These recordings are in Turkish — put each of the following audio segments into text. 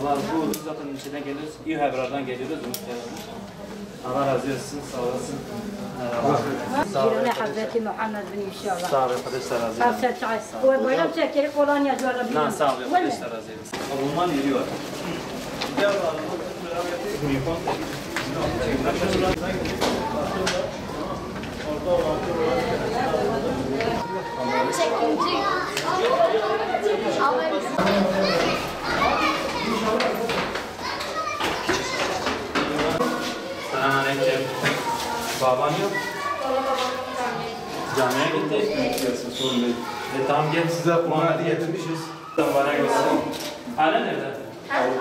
Allah bu zaten içinden geliyoruz. İyi haberlerden geliyoruz. Allah razı olsun. Sağ olasın. جيراني حضرتي محمد بن إن شاء الله. Sağ olun. Arkadaşlar razı olsun. خمسة تعيس. وبيرم شكل فلان يا جوار بيرم. Sağ olun. Arkadaşlar razı olsun. Alman yeri var. Selamünaleyküm. Baban yok. Camiye gitti. Sorun değil. Tamam gel size Muhammed'i getirmişiz. Tamam bana göster. Hala nerede?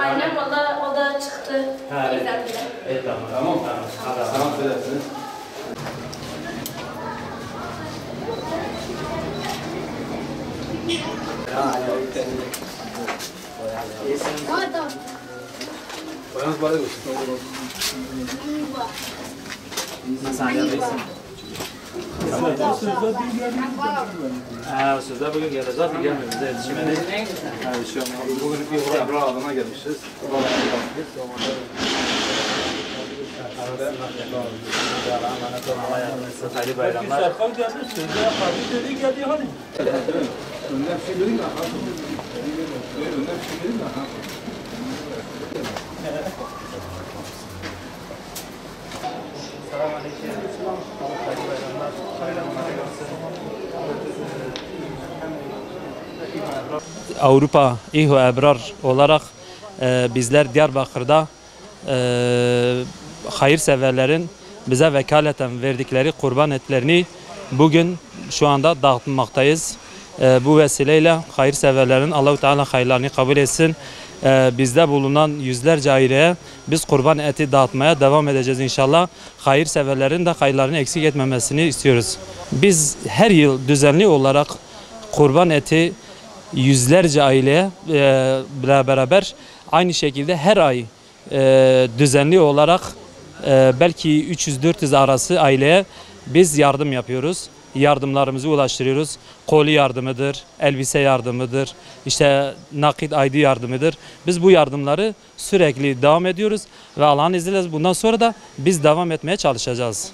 Aynen o da çıktı. Ha, evet. Tamam. Tamam. Hadi. Tamam söylersiniz. Koyunuz balık olsun. Nasıl ayarlıyorsun? Sözler bugün geldi. Zaten gelmiyor bize yetişmedi. Yani şu an bugün bir Ebrar adına gelmişiz. Hayırlı bayramlar. Önden bir şey vereyim mi? Önden bir şey vereyim mi? Selamünaleyküm. Hayırlı bayramlar. Avrupa İHÜ Ebrar olarak bizler Diyarbakır'da hayırseverlerin bize vekaleten verdikleri kurban etlerini bugün şu anda dağıtmaktayız. Bu vesileyle hayırseverlerin Allah-u Teala hayırlarını kabul etsin. Bizde bulunan yüzlerce aileye biz kurban eti dağıtmaya devam edeceğiz inşallah. Hayırseverlerin de hayırlarını eksik etmemesini istiyoruz. Biz her yıl düzenli olarak kurban eti yüzlerce aileye beraber aynı şekilde her ay düzenli olarak belki 300-400 arası aileye biz yardım yapıyoruz. Yardımlarımızı ulaştırıyoruz. Koli yardımıdır, elbise yardımıdır, işte nakit aydı yardımıdır. Biz bu yardımları sürekli devam ediyoruz ve Allah'ın izniyle bundan sonra da biz devam etmeye çalışacağız.